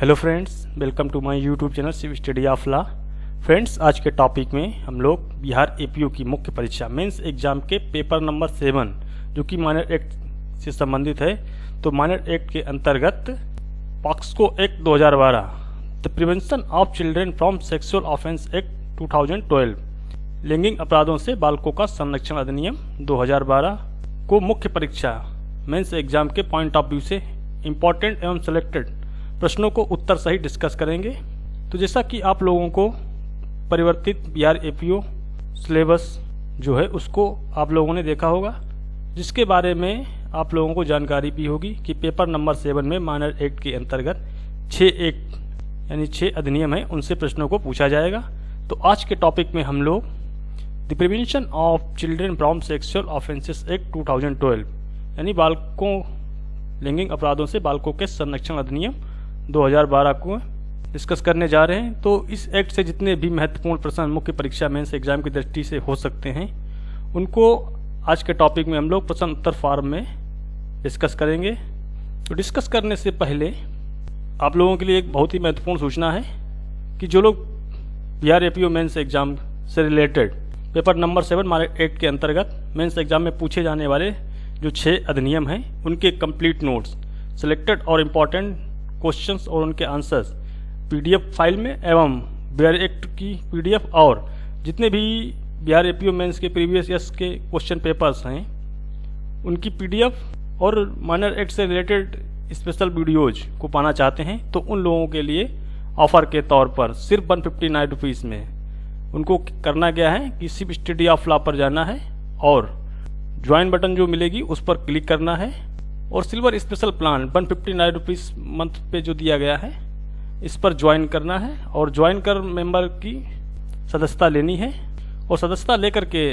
Hello friends, welcome to my YouTube channel Shiv study of law. Friends, आज के topic में हम लोग बिहार एपीओ की मुख्य परीक्षा मेंस एग्जाम के पेपर नंबर 7 जो कि माइनर एक्ट से संबंधित है। तो माइनर एक्ट के अंतर्गत POCSO act 2012, the prevention of children from sexual offence act 2012, लैंगिक अपराधों से बालकों का संरक्षण अधिनियम 2012 को मुख्य परीक्षा मेंस एग्जाम के पॉइंट ऑफ व्यू से इम्पोर्टेंट एवं सिलेक्टेड प्रश्नों को उत्तर सहित डिस्कस करेंगे। तो जैसा कि आप लोगों को परिवर्तित बिहार एपीओ सिलेबस जो है उसको आप लोगों ने देखा होगा, जिसके बारे में आप लोगों को जानकारी भी होगी कि पेपर नंबर 7 में माइनर एक्ट के अंतर्गत 6 एक्ट यानी 6 अधिनियम है, उनसे प्रश्नों को पूछा जाएगा। तो आज के टॉपिक में हम लोग the prevention of children from sexual offences act 2012 यानी बालकों लैंगिक अपराधों से बालकों के संरक्षण अधिनियम 2012 को डिस्कस करने जा रहे हैं। तो इस एक्ट से जितने भी महत्वपूर्ण प्रश्न मुख्य परीक्षा मेंस एग्जाम की दृष्टि से हो सकते हैं, उनको आज के टॉपिक में हम लोग प्रश्न उत्तर फॉर्म में डिस्कस करेंगे। तो डिस्कस करने से पहले आप लोगों के लिए एक बहुत ही महत्वपूर्ण सूचना है कि जो लोग बिहार एपीओ मेंस एग्जाम से related paper number 7 minor act के अंतर्गत मेंस एग्जाम में पूछे जाने वाले जो 6 अधिनियम हैं, उनके कंप्लीट नोट्स, सिलेक्टेड और इम्पॉर्टेंट क्वेश्चंस और उनके आंसर्स पीडीएफ फाइल में एवं बिहार एक्ट की पीडीएफ और जितने भी बिहार एपीओ मेंस के प्रीवियस ईयर्स के क्वेश्चन पेपर्स हैं उनकी पीडीएफ और माइनर एक्ट से रिलेटेड स्पेशल वीडियोज को पाना चाहते हैं तो उन लोगों के लिए ऑफर के तौर पर सिर्फ 159 रुपीज़ में उनको करना गया है कि शिव स्टडी ऑफ लॉ पर जाना है और ज्वाइन बटन जो मिलेगी उस पर क्लिक करना है और silver special plan 159 rupees month पे जो दिया गया है इस पर ज्वाइन करना है और ज्वाइन कर मेंबर की सदस्यता लेनी है और सदस्यता लेकर के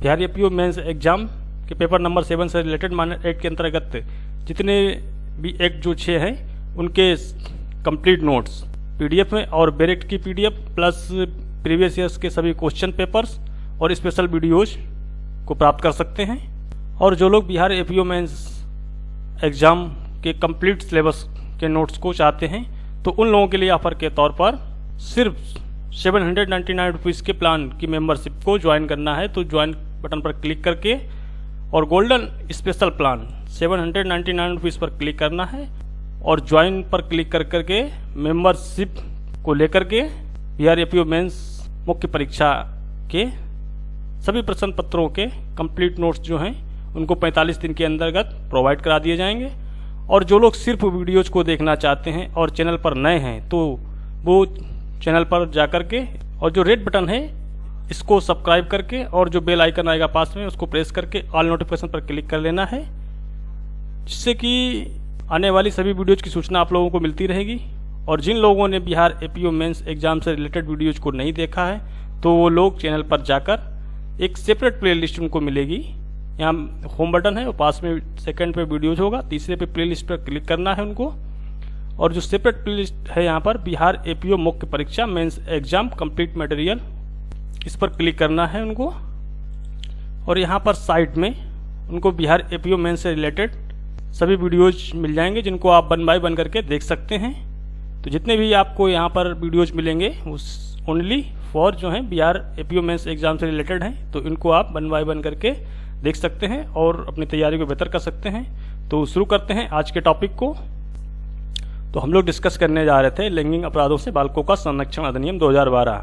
बिहार एपीओ मेंस एग्जाम के पेपर नंबर 7 से रिलेटेड माइनर एक्ट के अंतर्गत जितने भी एक्ट जो 6 हैं उनके कंप्लीट नोट्स पीडीएफ में और बेरेक्ट की पीडीएफ प्लस प्रीवियस ईयर्स के सभी क्वेश्चन पेपर्स और स्पेशल वीडियोज को प्राप्त कर सकते हैं। और जो लोग बिहार एपीओ मेंस एग्जाम के कंप्लीट सिलेबस के नोट्स को चाहते हैं तो उन लोगों के लिए ऑफर के तौर पर सिर्फ 799 रुपीज़ के प्लान की मेंबरशिप को ज्वाइन करना है। तो ज्वाइन बटन पर क्लिक करके और गोल्डन स्पेशल प्लान 799 रुपीज़ पर क्लिक करना है और ज्वाइन पर क्लिक कर करके मेंबरशिप को लेकर के बिहार एपीओ मेंस मुख्य परीक्षा के सभी प्रश्न पत्रों के कंप्लीट नोट्स जो हैं उनको 45 दिन के अंतर्गत प्रोवाइड करा दिए जाएंगे। और जो लोग सिर्फ वीडियोज को देखना चाहते हैं और चैनल पर नए हैं तो वो चैनल पर जा कर के और जो रेड बटन है इसको सब्सक्राइब करके और जो बेल आइकन आएगा पास में उसको प्रेस करके ऑल नोटिफिकेशन पर क्लिक कर लेना है, जिससे कि आने वाली सभी वीडियोज की सूचना आप लोगों को मिलती रहेगी। और जिन लोगों ने बिहार एपीओ मेंस एग्जाम से रिलेटेड वीडियोज को नहीं देखा है तो वो लोग चैनल पर जाकर एक सेपरेट प्लेलिस्ट उनको मिलेगी। यहाँ होम बटन है और पास में सेकंड पे वीडियोज होगा, तीसरे पे प्लेलिस्ट पर क्लिक करना है उनको और जो सेपरेट प्लेलिस्ट है यहाँ पर बिहार एपीओ मुख्य परीक्षा मेंस एग्जाम कंप्लीट मटेरियल, इस पर क्लिक करना है उनको। और यहाँ पर साइड में उनको बिहार एपीओ मेंस से रिलेटेड सभी वीडियोज मिल जाएंगे जिनको आप 1 बाय 1 करके देख सकते हैं। तो जितने भी आपको यहाँ पर वीडियोज मिलेंगे उस ओनली फॉर जो हैं बिहार एपीओ मेंस एग्जाम से रिलेटेड हैं, तो इनको आप 1 बाय 1 करके देख सकते हैं और अपनी तैयारी को बेहतर कर सकते हैं। तो शुरू करते हैं आज के टॉपिक को। तो हम लोग डिस्कस करने जा रहे थे लैंगिक अपराधों से बालकों का संरक्षण अधिनियम 2012,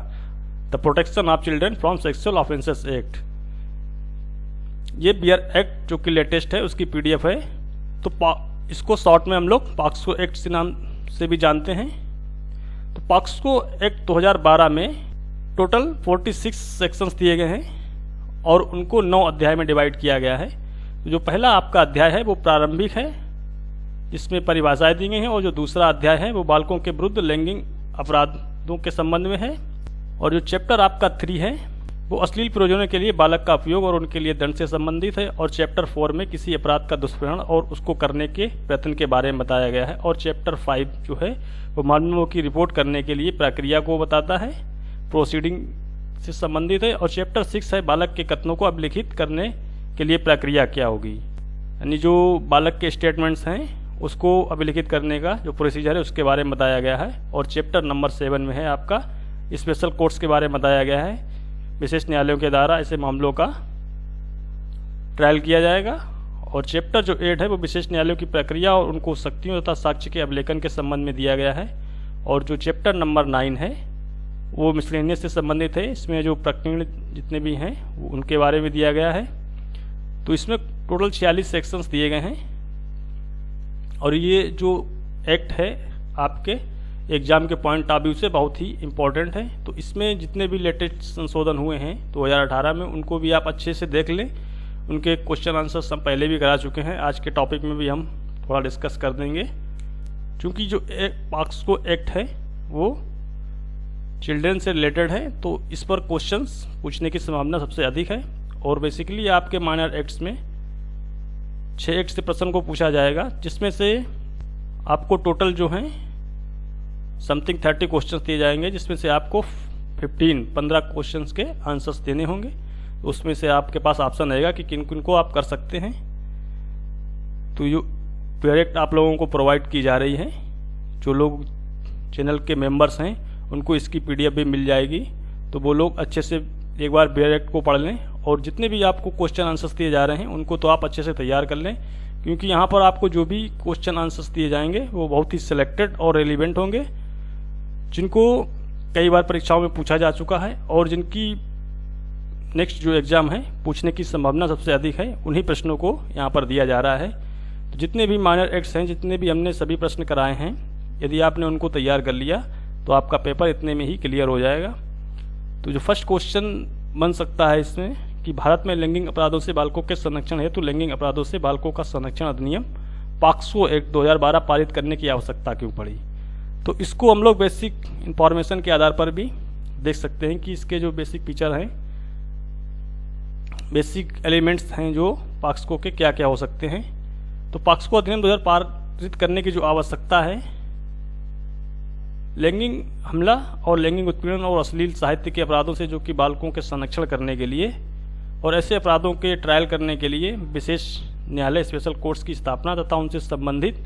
the protection of children from sexual offences act. ये बिहार एक्ट जो कि लेटेस्ट है उसकी पीडीएफ है। तो इसको शॉर्ट में हम लोग पॉक्सो एक्ट से नाम से भी जानते हैं। तो पॉक्सो एक्ट 2012 में टोटल 46 सेक्शंस दिए गए हैं और उनको 9 अध्याय में डिवाइड किया गया है। जो पहला आपका अध्याय है वो प्रारंभिक है, जिसमें परिभाषाएं दी गई हैं, और जो दूसरा अध्याय है वो बालकों के विरुद्ध लैंगिक अपराधों के संबंध में है। और जो चैप्टर आपका 3 है वो अश्लील प्रयोजनों के लिए बालक का उपयोग और उनके लिए दंड से संबंधित है। और चैप्टर 4 में किसी अपराध का दुष्प्रेरण और उसको करने के प्रयत्न के बारे में बताया गया है। और चैप्टर 5 जो है वो मामलों की रिपोर्ट करने के लिए प्रक्रिया को बताता है, प्रोसीडिंग से संबंधित है। और चैप्टर 6 है बालक के कथनों को अभिलिखित करने के लिए प्रक्रिया क्या होगी, यानी जो बालक के स्टेटमेंट्स हैं उसको अभिलिखित करने का जो प्रोसीजर है उसके बारे में बताया गया है। और चैप्टर नंबर 7 में है आपका स्पेशल कोर्ट्स के बारे में बताया गया है। विशेष न्यायालयों के द्वारा ऐसे मामलों का ट्रायल किया जाएगा। और चैप्टर जो 8 है वो विशेष न्यायालयों की प्रक्रिया और उनको शक्तियों तथा साक्ष्य के अवलेखन के संबंध में दिया गया है। और जो चैप्टर नंबर 9 है वो मिसलेनियस से संबंधित है। इसमें जो प्रकरण जितने भी हैं उनके बारे में दिया गया है। तो इसमें टोटल 46 सेक्शंस दिए गए हैं। और ये जो एक्ट है आपके एग्जाम के पॉइंट ऑफ व्यू से बहुत ही इम्पोर्टेंट है। तो इसमें जितने भी लेटेस्ट संशोधन हुए हैं 2018 में उनको भी आप अच्छे से देख लें। उनके क्वेश्चन आंसर्स हम पहले भी करा चुके हैं। आज के टॉपिक में भी हम थोड़ा डिस्कस कर देंगे। क्योंकि जो पॉक्सो एक्ट है वो चिल्ड्रन से रिलेटेड है तो इस पर क्वेश्चंस पूछने की संभावना सबसे अधिक है। और बेसिकली आपके माइनर एक्ट्स में 6 एक्ट से प्रश्न को पूछा जाएगा, जिसमें से आपको टोटल जो हैं समथिंग 30 क्वेश्चंस दिए जाएंगे, जिसमें से आपको 15 क्वेश्चंस के आंसर्स देने होंगे। तो उसमें से आपके पास ऑप्शन रहेगा कि किन किन को आप कर सकते हैं। तो ये डायरेक्ट आप लोगों को प्रोवाइड की जा रही है। जो लोग चैनल के मेंबर्स हैं उनको इसकी PDF भी मिल जाएगी। तो वो लोग अच्छे से एक बार डायरेक्ट को पढ़ लें। और जितने भी आपको क्वेश्चन आंसर्स दिए जा रहे हैं उनको तो आप अच्छे से तैयार कर लें, क्योंकि यहाँ पर आपको जो भी क्वेश्चन आंसर्स दिए जाएंगे वो बहुत ही सिलेक्टेड और रेलिवेंट होंगे, जिनको कई बार परीक्षाओं में पूछा जा चुका है और जिनकी नेक्स्ट जो एग्ज़ाम है पूछने की संभावना सबसे अधिक है। उन्हीं प्रश्नों को यहाँ पर दिया जा रहा है। तो जितने भी माइनर एक्ट्स हैं, जितने भी हमने सभी प्रश्न कराए हैं, यदि आपने उनको तैयार कर लिया तो आपका पेपर इतने में ही क्लियर हो जाएगा। तो जो फर्स्ट क्वेश्चन बन सकता है इसमें कि भारत में लैंगिक अपराधों से बालकों के संरक्षण हेतु लैंगिक अपराधों से बालकों का संरक्षण अधिनियम पॉक्सो एक्ट 2012 पारित करने की आवश्यकता क्यों पड़ी। तो इसको हम लोग बेसिक इंफॉर्मेशन के आधार पर भी देख सकते हैं कि इसके जो बेसिक फीचर हैं, बेसिक एलिमेंट्स हैं जो पॉक्सो के क्या क्या हो सकते हैं। तो पॉक्सो अधिनियम 2000 पारित करने की जो आवश्यकता है, लैंगिक हमला और लैंगिक उत्पीड़न और अश्लील साहित्य के अपराधों से जो कि बालकों के संरक्षण करने के लिए और ऐसे अपराधों के ट्रायल करने के लिए विशेष न्यायालय स्पेशल कोर्ट्स की स्थापना तथा उनसे संबंधित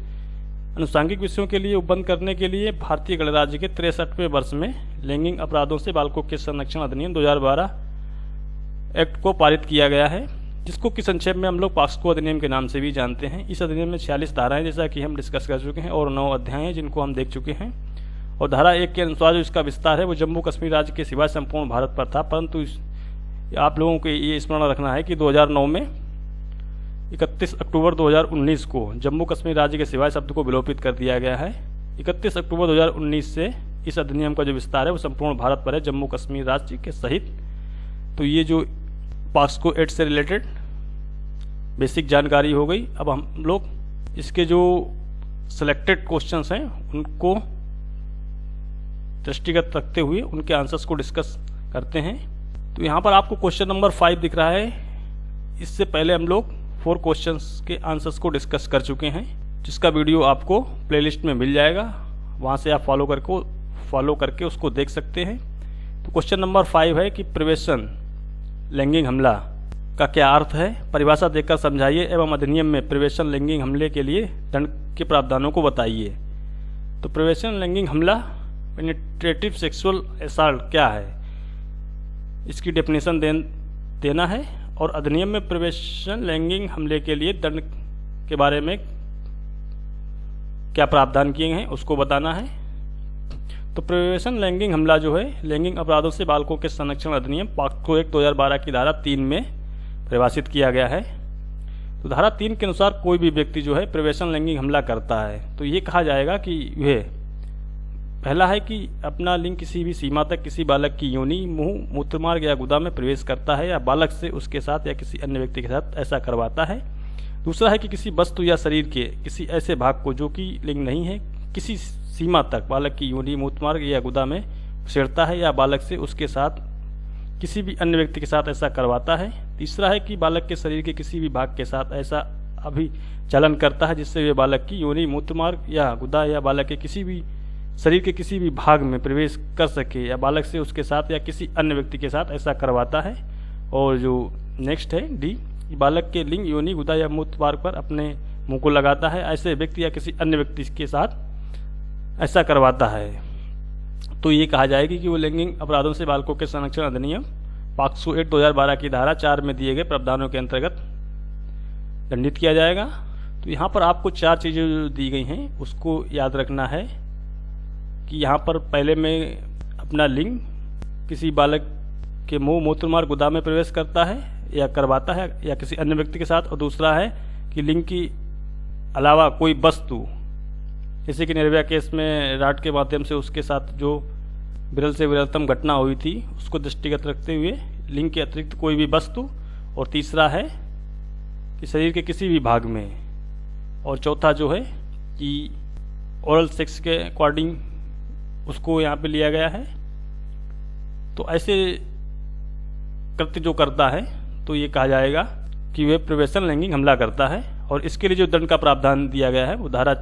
अनुषंगिक विषयों के लिए उपबंध करने के लिए भारतीय गणराज्य के 63वें वर्ष में लैंगिक अपराधों से बालकों के संरक्षण अधिनियम 2012 एक्ट को पारित किया गया है, जिसको कि संक्षेप में हम लोग पॉक्सो अधिनियम के नाम से भी जानते हैं। इस अधिनियम में 46 धाराएं जैसा कि हम डिस्कस कर चुके हैं और 9 अध्याय हैं जिनको हम देख चुके हैं। और धारा 1 के अनुसार जो इसका विस्तार है वो जम्मू कश्मीर राज्य के सिवाय संपूर्ण भारत पर था। परंतु आप लोगों को ये स्मरण रखना है कि 2009 में 31 अक्टूबर 2019 को जम्मू कश्मीर राज्य के सिवाय शब्द को विलोपित कर दिया गया है। 31 अक्टूबर 2019 से इस अधिनियम का जो विस्तार है वो संपूर्ण भारत पर है, जम्मू कश्मीर राज्य के सहित। तो ये जो पॉक्सो एक्ट से रिलेटेड बेसिक जानकारी हो गई। अब हम लोग इसके जो सिलेक्टेड क्वेश्चंस हैं उनको दृष्टिगत रखते हुए उनके आंसर्स को डिस्कस करते हैं। तो यहाँ पर आपको क्वेश्चन नंबर 5 दिख रहा है। इससे पहले हम लोग 4 क्वेश्चंस के आंसर्स को डिस्कस कर चुके हैं, जिसका वीडियो आपको प्लेलिस्ट में मिल जाएगा, वहाँ से आप फॉलो करके उसको देख सकते हैं। तो क्वेश्चन नंबर 5 है कि प्रिवेशन लैंगिक हमला का क्या अर्थ है, परिभाषा देकर समझाइए एवं अधिनियम में प्रिवेशन लैंगिक हमले के लिए दंड के प्रावधानों को बताइए। तो प्रिवेशन लैंगिक हमला पेनिट्रेटिव सेक्सुअल असॉल्ट क्या है, इसकी डेफिनेशन देना है। और अधिनियम में प्रिवेशन लैंगिक हमले के लिए दंड के बारे में क्या प्रावधान किए हैं उसको बताना है। तो प्रिवेशन लैंगिक हमला जो है लैंगिक अपराधों से बालकों के संरक्षण अधिनियम पॉक्सो एक्ट 2012 की धारा 3 में परिभाषित किया गया है। तो धारा 3 के अनुसार कोई भी व्यक्ति जो है प्रिवेशन लैंगिक हमला करता है तो ये कहा जाएगा कि वह पहला है कि अपना लिंग किसी भी सीमा तक किसी बालक की योनि, मुंह, मूत्रमार्ग या गुदा में प्रवेश करता है या बालक से उसके साथ या किसी अन्य व्यक्ति के साथ ऐसा करवाता है। दूसरा है कि किसी वस्तु या शरीर के किसी ऐसे भाग को जो कि लिंग नहीं है किसी सीमा तक बालक की योनि, मूत्रमार्ग या गुदा में छेड़ता है या बालक से उसके साथ किसी भी अन्य व्यक्ति के साथ ऐसा करवाता है। तीसरा है कि बालक के शरीर के किसी भी भाग के साथ ऐसा अभिचलन करता है जिससे वे बालक की योनि, मूत्रमार्ग या गुदा या बालक के किसी भी शरीर के किसी भी भाग में प्रवेश कर सके या बालक से उसके साथ या किसी अन्य व्यक्ति के साथ ऐसा करवाता है। और जो नेक्स्ट है डी, बालक के लिंग, योनि, गुदा या मूत्रमार्ग पर अपने मुंह को लगाता है, ऐसे व्यक्ति या किसी अन्य व्यक्ति के साथ ऐसा करवाता है, तो ये कहा जाएगी कि वो लैंगिक अपराधों से बालकों के संरक्षण अधिनियम पॉक्सो एक्ट 2012 की धारा 4 में दिए गए प्रावधानों के अंतर्गत दंडित किया जाएगा। तो यहाँ पर आपको 4 चीज़ें जो दी गई हैं उसको याद रखना है कि यहाँ पर पहले में अपना लिंग किसी बालक के मुंह मूत्र मार्ग गुदा में प्रवेश करता है या करवाता है या किसी अन्य व्यक्ति के साथ, और दूसरा है कि लिंग की अलावा कोई वस्तु, जैसे कि निर्भया केस में राड के माध्यम से उसके साथ जो विरल से विरलतम घटना हुई थी उसको दृष्टिगत रखते हुए लिंग के अतिरिक्त कोई भी वस्तु, और तीसरा है कि शरीर के किसी भी भाग में, और चौथा जो है कि ओरल सेक्स के अकॉर्डिंग उसको यहाँ पे लिया गया है। तो ऐसे कृत्य जो करता है तो ये कहा जाएगा कि वे प्रवेशन लैंगिक हमला करता है, और इसके लिए जो दंड का प्रावधान दिया गया है वो धारा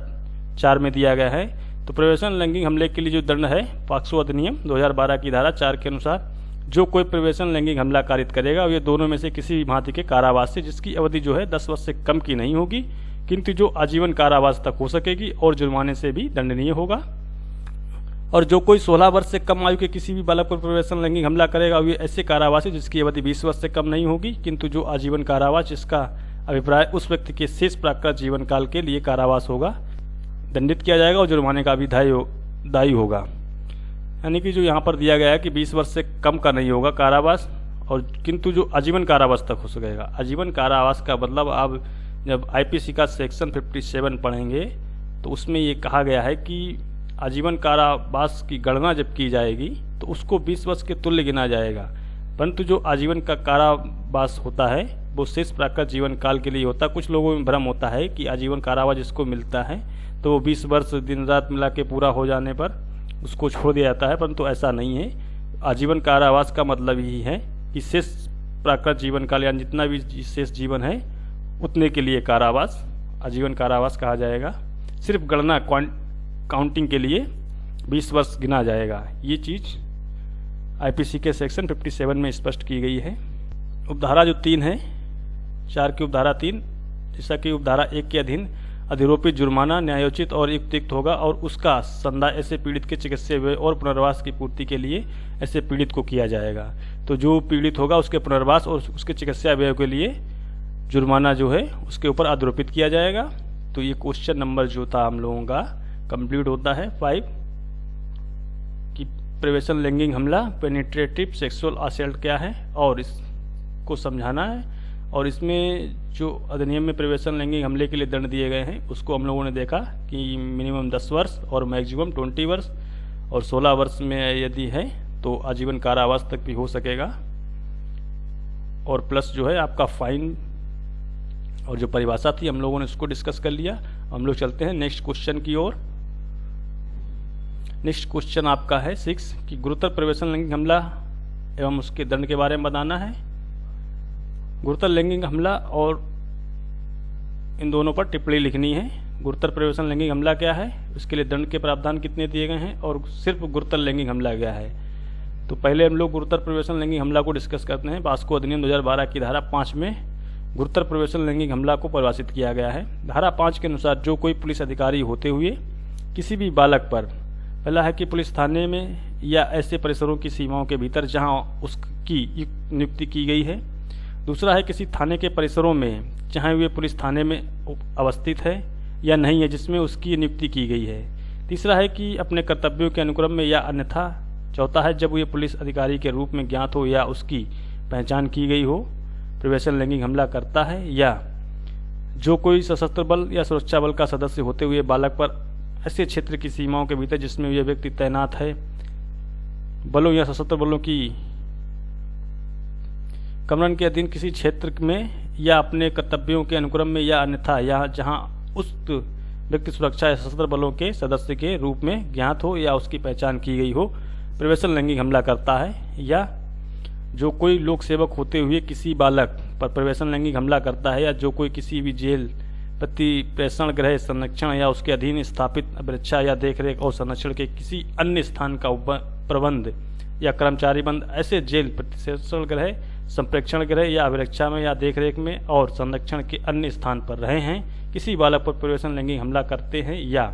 4 में दिया गया है। तो प्रवेशन लैंगिक हमले के लिए जो दंड है पॉक्सो अधिनियम 2012 की धारा 4 के अनुसार जो कोई प्रवेशन लैंगिक हमला कारित करेगा और ये दोनों में से किसी भी भांति के कारावास से, जिसकी अवधि जो है 10 वर्ष से कम की नहीं होगी, किंतु जो आजीवन कारावास तक हो सकेगी और जुर्माने से भी दंडनीय होगा। और जो कोई 16 वर्ष से कम आयु के किसी भी बालक पर प्रवेशन लैंगिक हमला करेगा ये ऐसे कारावास है जिसकी अवधि 20 वर्ष से कम नहीं होगी, किंतु जो आजीवन कारावास जिसका अभिप्राय उस व्यक्ति के शेष प्राकृत जीवन काल के लिए कारावास होगा, दंडित किया जाएगा और जुर्माने का भी दायी होगा। यानी कि जो यहाँ पर दिया गया है कि 20 वर्ष से कम का नहीं होगा कारावास, और किंतु जो आजीवन कारावास तक हो सकेगा। आजीवन कारावास का मतलब आप जब आईपीसी का सेक्शन 57 पढ़ेंगे तो उसमें ये कहा गया है कि आजीवन कारावास की गणना जब की जाएगी तो उसको 20 वर्ष के तुल्य गिना जाएगा, परंतु जो आजीवन का कारावास होता है वो शेष प्राकृत जीवन काल के लिए होता है। कुछ लोगों में भ्रम होता है कि आजीवन कारावास जिसको मिलता है तो वो 20 वर्ष दिन रात मिला के पूरा हो जाने पर उसको छोड़ दिया जाता है, परंतु ऐसा नहीं है। आजीवन कारावास का मतलब यही है कि शेष प्राकृत जीवन काल यानी जितना भी शेष जीवन है उतने के लिए कारावास आजीवन कारावास कहा जाएगा। सिर्फ गणना काउंटिंग के लिए 20 वर्ष गिना जाएगा। ये चीज़ आईपीसी के सेक्शन 57 में स्पष्ट की गई है। उपधारा जो 3 है 4 की उपधारा 3, जैसा कि उपधारा 1 के अधीन अधिरोपित जुर्माना न्यायोचित और युक्तियुक्त होगा और उसका संदाय ऐसे पीड़ित के चिकित्सा व्यय और पुनर्वास की पूर्ति के लिए ऐसे पीड़ित को किया जाएगा। तो जो पीड़ित होगा उसके पुनर्वास और उसके चिकित्सा व्यय के लिए जुर्माना जो है उसके ऊपर आरोपित किया जाएगा। तो ये क्वेश्चन नंबर जो था हम लोगों का कंप्लीट होता है 5 कि प्रवेशन लैंगिक हमला पेनिट्रेटिव सेक्सुअल असल्ट क्या है और इसको समझाना है। और इसमें जो अधिनियम में प्रवेशन लैंगिक हमले के लिए दंड दिए गए हैं उसको हम लोगों ने देखा कि मिनिमम 10 वर्ष और मैक्सिमम 20 वर्ष, और 16 वर्ष में यदि है तो आजीवन कारावास तक भी हो सकेगा, और प्लस जो है आपका फाइन। और जो परिभाषा थी हम लोगों ने उसको डिस्कस कर लिया। हम लोग चलते हैं नेक्स्ट क्वेश्चन की ओर। नेक्स्ट क्वेश्चन आपका है 6 कि गुरुतर प्रवेशन लैंगिक हमला एवं उसके दंड के बारे में बताना है। गुरुतर लैंगिक हमला और इन दोनों पर टिप्पणी लिखनी है। गुरुतर प्रवेशन लैंगिक हमला क्या है, उसके लिए दंड के प्रावधान कितने दिए गए हैं, और सिर्फ गुरुतर लैंगिक हमला क्या है। तो पहले हम लोग गुरुतर प्रवेशन लैंगिक हमला को डिस्कस करते हैं। पॉक्सो अधिनियम 2012 की धारा 5 में गुरुतर प्रवेशन लैंगिक हमला को परिभाषित किया गया है। धारा 5 के अनुसार जो कोई पुलिस अधिकारी होते हुए किसी भी बालक पर, पहला है कि पुलिस थाने में या ऐसे परिसरों की सीमाओं के भीतर जहां उसकी नियुक्ति की गई है, दूसरा है किसी थाने के परिसरों में चाहे वे पुलिस थाने में अवस्थित है या नहीं है जिसमें उसकी नियुक्ति की गई है, तीसरा है कि अपने कर्तव्यों के अनुक्रम में या अन्यथा, चौथा है जब वे पुलिस अधिकारी के रूप में ज्ञात हो या उसकी पहचान की गई हो प्रवेशन लैंगिक हमला करता है, या जो कोई सशस्त्र बल या सुरक्षा बल का सदस्य होते हुए बालक पर ऐसे क्षेत्र की सीमाओं के भीतर जिसमें यह व्यक्ति तैनात है बलों या सशस्त्र बलों की कमरन के अधीन किसी क्षेत्र में या अपने कर्तव्यों के अनुक्रम में या अन्यथा या जहां उस व्यक्ति सुरक्षा या सशस्त्र बलों के सदस्य के रूप में ज्ञात हो या उसकी पहचान की गई हो प्रवेशन लैंगिक हमला करता है, या जो कोई लोक सेवक होते हुए किसी बालक पर प्रवेशन लैंगिक हमला करता है, या जो कोई किसी भी जेल प्रतिप्रेषण गृह संरक्षण या उसके अधीन स्थापित अभिरक्षा या देखरेख और संरक्षण के किसी अन्य स्थान का प्रबंध या कर्मचारी बंद ऐसे जेल प्रतिप्रेषण गृह संप्रेक्षण गृह या अभिरक्षा में या देखरेख में और संरक्षण के अन्य स्थान पर रहे हैं किसी बालक पर परिवेशन लैंगिक हमला करते हैं, या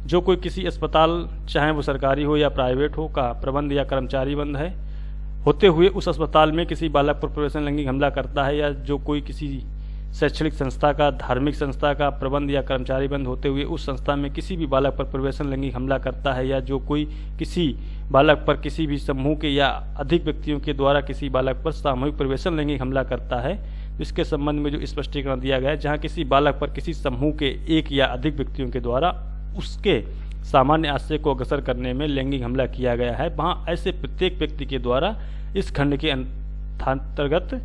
जो कोई किसी अस्पताल, चाहे वो सरकारी हो या प्राइवेट हो, का प्रबंध या कर्मचारी बंद है होते हुए उस अस्पताल में किसी बालक पर परिवेशन लैंगिक हमला करता है, या जो कोई किसी शैक्षणिक संस्था का, धार्मिक संस्था का प्रबंध या कर्मचारी बंद होते हुए उस संस्था में किसी भी बालक पर परिवेशन लैंगिक हमला करता है, या जो कोई किसी बालक पर किसी भी समूह के या अधिक व्यक्तियों के द्वारा किसी बालक पर सामूहिक परिवेशन लैंगिक हमला करता है, तो इसके संबंध में जो स्पष्टीकरण दिया गया है, जहाँ किसी बालक पर किसी समूह के एक या अधिक व्यक्तियों के द्वारा उसके सामान्य आशय को अग्रसर करने में लैंगिक हमला किया गया है, वहाँ ऐसे प्रत्येक व्यक्ति के द्वारा इस खंड के अंतर्गत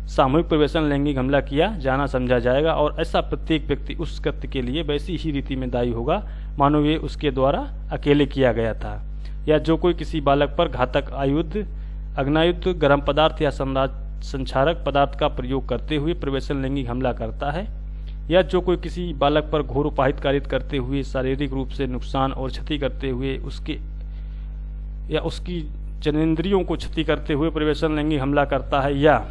सामूहिक परिवेशन लैंगिक हमला किया जाना समझा जाएगा, और ऐसा प्रत्येक व्यक्ति उस कृत्य के लिए वैसी ही रीति में दायी होगा मानो ये उसके द्वारा अकेले किया गया था। या जो कोई किसी बालक पर घातक आयुध, अग्नायुध, गर्म पदार्थ या संचारक पदार्थ का प्रयोग करते हुए परिवेशन लैंगिक हमला करता है, या जो कोई किसी बालक पर घोर उपाहित कारित करते हुए शारीरिक रूप से नुकसान और क्षति करते हुए उसके या उसकी जनेंद्रियों को क्षति करते हुए परिवेशन लैंगिक हमला करता है, या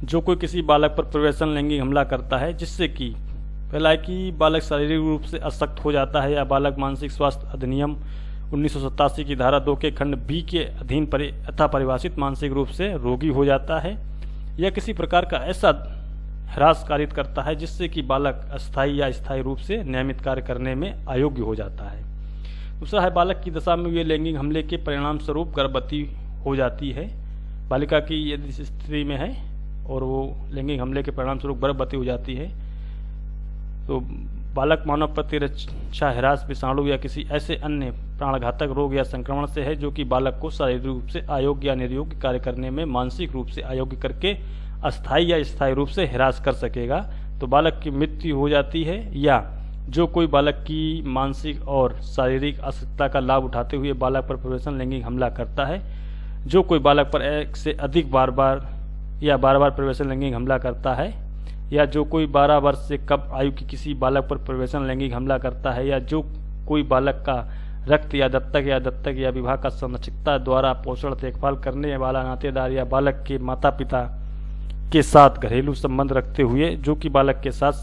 जो कोई किसी बालक पर परिवेशन लैंगिक हमला करता है जिससे कि पहला है कि बालक शारीरिक रूप से अशक्त हो जाता है, या बालक मानसिक स्वास्थ्य अधिनियम 1987 की धारा 2 के खंड बी के अधीन अथा परिभाषित मानसिक रूप से रोगी हो जाता है, या किसी प्रकार का ऐसा ह्रास कारित करता है जिससे कि बालक अस्थायी या स्थायी रूप से नियमित कार्य करने में अयोग्य हो जाता है। दूसरा है बालक की दशा में हुए लैंगिक हमले के परिणाम स्वरूप गर्भवती हो जाती है। बालिका की यदि स्थिति में है और वो लैंगिक हमले के परिणाम स्वरूप गर्भवती हो जाती है, तो बालक मानव प्रतिरक्षा ह्रास विषाणु या किसी ऐसे अन्य प्राणघातक रोग या संक्रमण से है जो कि बालक को शारीरिक रूप से अयोग्य या निर्योग्य कार्य करने में मानसिक रूप से अयोग्य करके अस्थायी या स्थायी रूप से ह्रास कर सकेगा, तो बालक की मृत्यु हो जाती है। या जो कोई बालक की मानसिक और शारीरिक अशक्तता का लाभ उठाते हुए बालक पर परिवेशन लैंगिक हमला करता है, जो कोई बालक पर एक से अधिक बार बार परिवेशन लैंगिक हमला करता है, या जो कोई 12 वर्ष से कम आयु के किसी बालक पर परिवेशन लैंगिक हमला करता है, या जो कोई बालक का रक्त या दत्तक या विवाह का संरक्षकता द्वारा पोषण देखभाल करने वाला नातेदार या बालक के माता पिता के साथ घरेलू संबंध रखते हुए जो कि बालक के साथ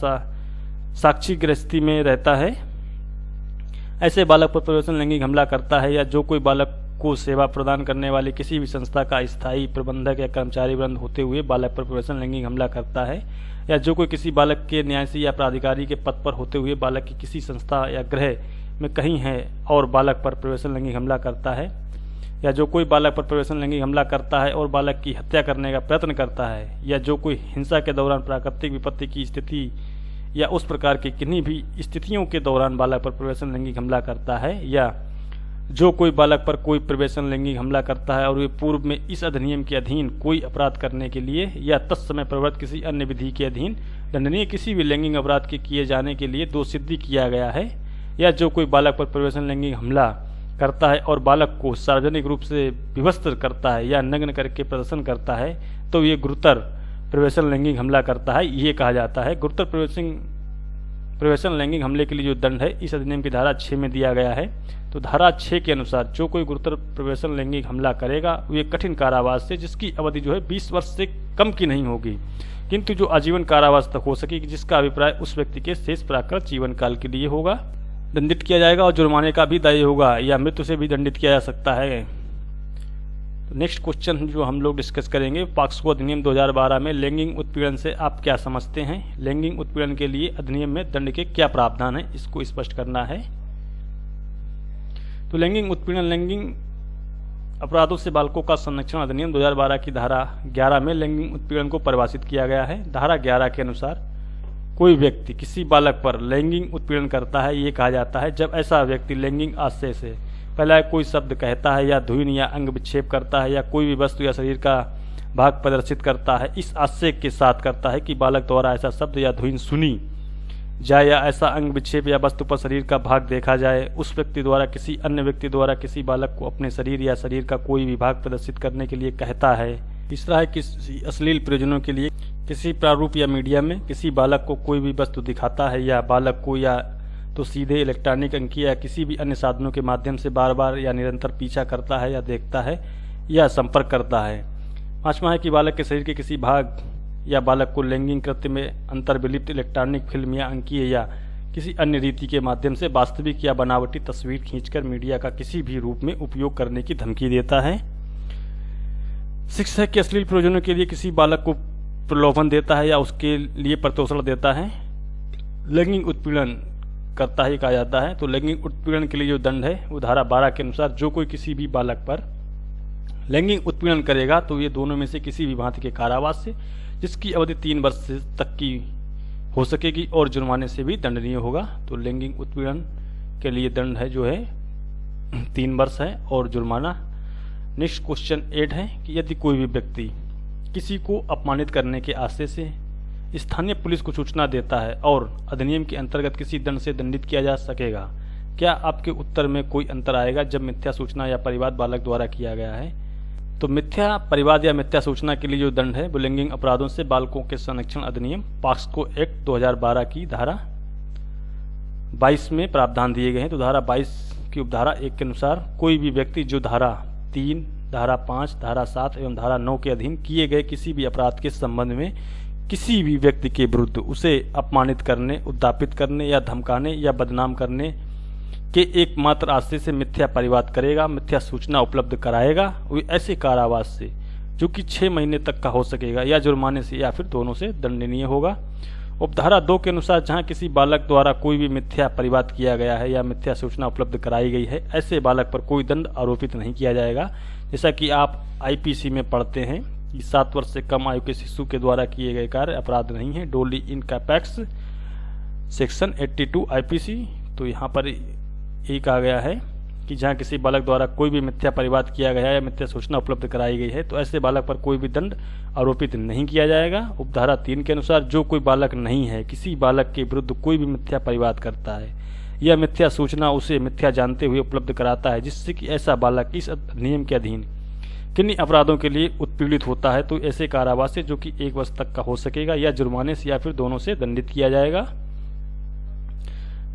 साक्षी गृहस्थी में रहता है, ऐसे बालक पर परिवेशन लैंगिक हमला करता है, या जो कोई बालक को सेवा प्रदान करने वाले किसी भी संस्था का स्थायी प्रबंधक या कर्मचारी वृंद होते हुए बालक पर परिवेशन लैंगिक हमला करता है, या जो कोई किसी बालक के न्यासी या प्राधिकारी के पद पर होते हुए बालक की किसी संस्था या गृह में कहीं है और बालक पर परिवेशन लैंगिक हमला करता है, या जो कोई बालक पर परिवेशन लैंगिक हमला करता है और बालक की हत्या करने का प्रयत्न करता है, या जो कोई हिंसा के दौरान प्राकृतिक विपत्ति की स्थिति या उस प्रकार की किन्हीं भी स्थितियों के दौरान बालक पर परिवेशन लैंगिक हमला करता है, या जो कोई बालक पर कोई परिवेशन लैंगिक हमला करता है और वे पूर्व में इस अधिनियम के अधीन कोई अपराध करने के लिए या तत्समय प्रवृत्त किसी अन्य विधि के अधीन दंडनीय किसी भी लैंगिक अपराध के किए जाने के लिए दोषसिद्धि किया गया है, या जो कोई बालक पर परिवेशन लैंगिक हमला करता है और बालक को सार्वजनिक रूप से विवस्त्र करता है या नग्न करके प्रदर्शन करता है, तो ये गुरुतर परिवेशन लैंगिक हमला करता है। ये कहा जाता है गुरुतर परिवेशन लैंगिक हमले के लिए जो दंड है इस अधिनियम की धारा 6 में दिया गया है। तो धारा 6 के अनुसार जो कोई गुरुतर परिवेशन लैंगिक हमला करेगा वे कठिन कारावास से, जिसकी अवधि जो है 20 वर्ष से कम की नहीं होगी, किंतु जो आजीवन कारावास तक हो सकेगी, जिसका अभिप्राय उस व्यक्ति के शेष प्राकृत जीवन काल के लिए होगा, दंडित किया जाएगा और जुर्माने का भी दायी होगा या मृत्यु से भी दंडित किया जा सकता है। तो नेक्स्ट क्वेश्चन जो हम लोग डिस्कस करेंगे, पॉक्सो अधिनियम 2012 में लैंगिक उत्पीड़न से आप क्या समझते हैं, लैंगिक उत्पीड़न के लिए अधिनियम में दंड के क्या प्रावधान है, इसको स्पष्ट करना है। तो लैंगिक उत्पीड़न लैंगिक अपराधों से बालकों का संरक्षण अधिनियम 2012 की धारा 11 में लैंगिक उत्पीड़न को परिभाषित किया गया है। धारा 11 के अनुसार कोई व्यक्ति किसी बालक पर लैंगिक उत्पीड़न करता है, ये कहा जाता है जब ऐसा व्यक्ति लैंगिक आशय से पहला कोई शब्द कहता है या धुन या अंग विक्षेप करता है या कोई भी वस्तु या शरीर का भाग प्रदर्शित करता है, इस आशय के साथ करता है कि बालक द्वारा ऐसा शब्द या धुन सुनी जाए या ऐसा अंग विक्षेप या वस्तु पर शरीर का भाग देखा जाए, उस व्यक्ति द्वारा किसी अन्य व्यक्ति द्वारा किसी बालक को अपने शरीर या शरीर का कोई भी भाग प्रदर्शित करने के लिए कहता है। तीसरा है किसी अश्लील प्रयोजनों के लिए किसी प्रारूप या मीडिया में किसी बालक को कोई भी वस्तु दिखाता है या बालक को या तो सीधे इलेक्ट्रॉनिक अंकी या किसी भी अन्य साधनों के माध्यम से बार बार या निरंतर पीछा करता है या देखता है या संपर्क करता है। पांचवा है कि बालक के शरीर के किसी भाग या बालक को लैंगिक कृत्य में अंतर्विलिप्त इलेक्ट्रॉनिक फिल्म या अंकीय या किसी अन्य रीति के माध्यम से वास्तविक या बनावटी तस्वीर खींचकर मीडिया का किसी भी रूप में उपयोग करने की धमकी देता है। 6 है कि अश्लील प्रयोजनों के लिए किसी बालक को प्रलोभन देता है या उसके लिए प्रतोषण देता है। लैंगिक उत्पीड़न करता ही कहा जाता है। तो लैंगिक उत्पीड़न के लिए जो दंड है वो धारा 12 के अनुसार जो कोई किसी भी बालक पर लैंगिक उत्पीड़न करेगा तो ये दोनों में से किसी भी भांति के कारावास से जिसकी अवधि 3 वर्ष तक की हो सकेगी और जुर्माने से भी दंडनीय होगा। तो लैंगिक उत्पीड़न के लिए दंड है जो है 3 वर्ष है और जुर्माना। नेक्स्ट क्वेश्चन 8 है कि यदि कोई भी व्यक्ति किसी को अपमानित करने के आशय से स्थानीय पुलिस को सूचना देता है और अधिनियम के अंतर्गत किसी दंड से दंडित किया जा सकेगा। क्या आपके उत्तर में कोई अंतर आएगा जब मिथ्या सूचना या परिवाद बालक द्वारा किया गया है? तो मिथ्या परिवाद या मिथ्या सूचना के लिए जो दंड है वो लैंगिक अपराधों से बालकों के संरक्षण अधिनियम पॉक्सो एक्ट 2012 की धारा 22 में प्रावधान दिए गए हैं। तो धारा 22 की उपधारा 1 के अनुसार कोई भी व्यक्ति जो धारा 3, धारा 5, धारा 7 एवं धारा 9 के अधीन किए गए किसी भी अपराध के संबंध में किसी भी व्यक्ति के विरुद्ध उसे अपमानित करने, उद्दापित करने या धमकाने या बदनाम करने के एकमात्र आशय से मिथ्या परिवाद करेगा, मिथ्या सूचना उपलब्ध कराएगा, वो ऐसे कारावास से जो कि 6 महीने तक का हो सकेगा या जुर्माने से या फिर दोनों से दंडनीय होगा। उपधारा 2 के अनुसार जहां किसी बालक द्वारा कोई भी मिथ्या परिवाद किया गया है या मिथ्या सूचना उपलब्ध कराई गई है ऐसे बालक पर कोई दंड आरोपित नहीं किया जाएगा। जैसा कि आप IPC में पढ़ते हैं कि 7 वर्ष से कम आयु के शिशु के द्वारा किए गए कार्य अपराध नहीं है, डोली इन कैपेक्स सेक्शन 82 IPC। तो यहाँ पर एक आ गया है कि जहां किसी बालक द्वारा कोई भी मिथ्या परिवाद किया गया है या मिथ्या सूचना उपलब्ध कराई गई है तो ऐसे बालक पर कोई भी दंड आरोपित नहीं किया जाएगा। उपधारा 3 के अनुसार जो कोई बालक नहीं है किसी बालक के विरुद्ध कोई भी मिथ्या परिवाद करता है या मिथ्या सूचना उसे मिथ्या जानते हुए उपलब्ध कराता है जिससे कि ऐसा बालक इस नियम के अधीन किन्हीं अपराधों के लिए उत्पीड़ित होता है तो ऐसे कारावास से जो कि 1 वर्ष तक का हो सकेगा या जुर्माने से या फिर दोनों से दंडित किया जाएगा।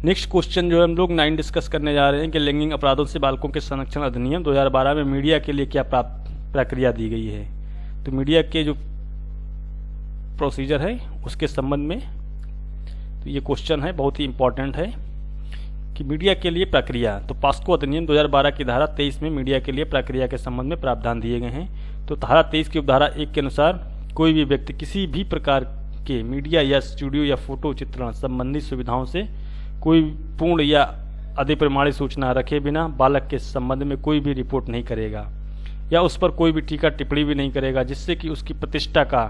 नेक्स्ट क्वेश्चन जो हम लोग 9 डिस्कस करने जा रहे हैं कि लैंगिक अपराधों से बालकों के संरक्षण अधिनियम 2012 में मीडिया के लिए क्या प्रक्रिया दी गई है। तो मीडिया के जो प्रोसीजर है उसके संबंध में तो ये क्वेश्चन है, बहुत ही इंपॉर्टेंट है कि मीडिया के लिए प्रक्रिया। तो पॉक्सो अधिनियम 2012 की धारा 23 में मीडिया के लिए प्रक्रिया के संबंध में प्रावधान दिए गए हैं। तो धारा 23 की उपधारा 1 के अनुसार कोई भी व्यक्ति किसी भी प्रकार के मीडिया या स्टूडियो या फोटो चित्रण संबंधी सुविधाओं से कोई पूर्ण या अधिप्रमाणित सूचना रखे बिना बालक के संबंध में कोई भी रिपोर्ट नहीं करेगा या उस पर कोई भी टीका टिप्पणी भी नहीं करेगा जिससे कि उसकी प्रतिष्ठा का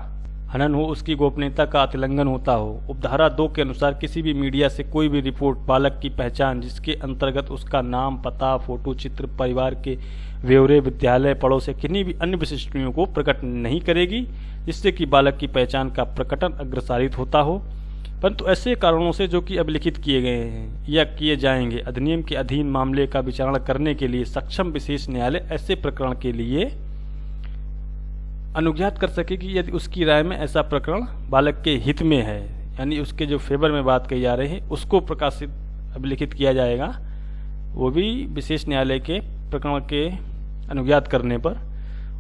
हनन हो, उसकी गोपनीयता का अतिलंघन होता हो। उपधारा 2 के अनुसार किसी भी मीडिया से कोई भी रिपोर्ट बालक की पहचान जिसके अंतर्गत उसका नाम, पता, फोटो चित्र, परिवार के ब्यौरे, विद्यालय, पड़ोस या किन्हीं भी अन्य विशिष्टताओं को प्रकट नहीं करेगी जिससे कि बालक की पहचान का प्रकटन अग्रसारित होता हो। परंतु ऐसे कारणों से जो कि अभिलिखित किए गए हैं या किए जाएंगे अधिनियम के अधीन मामले का विचारण करने के लिए सक्षम विशेष न्यायालय ऐसे प्रकरण के लिए अनुज्ञात कर सके कि यदि उसकी राय में ऐसा प्रकरण बालक के हित में है, यानी उसके जो फेवर में बात कही जा रही है उसको प्रकाशित अभिलिखित किया जाएगा, वो भी विशेष न्यायालय के प्रकरण के अनुज्ञात करने पर।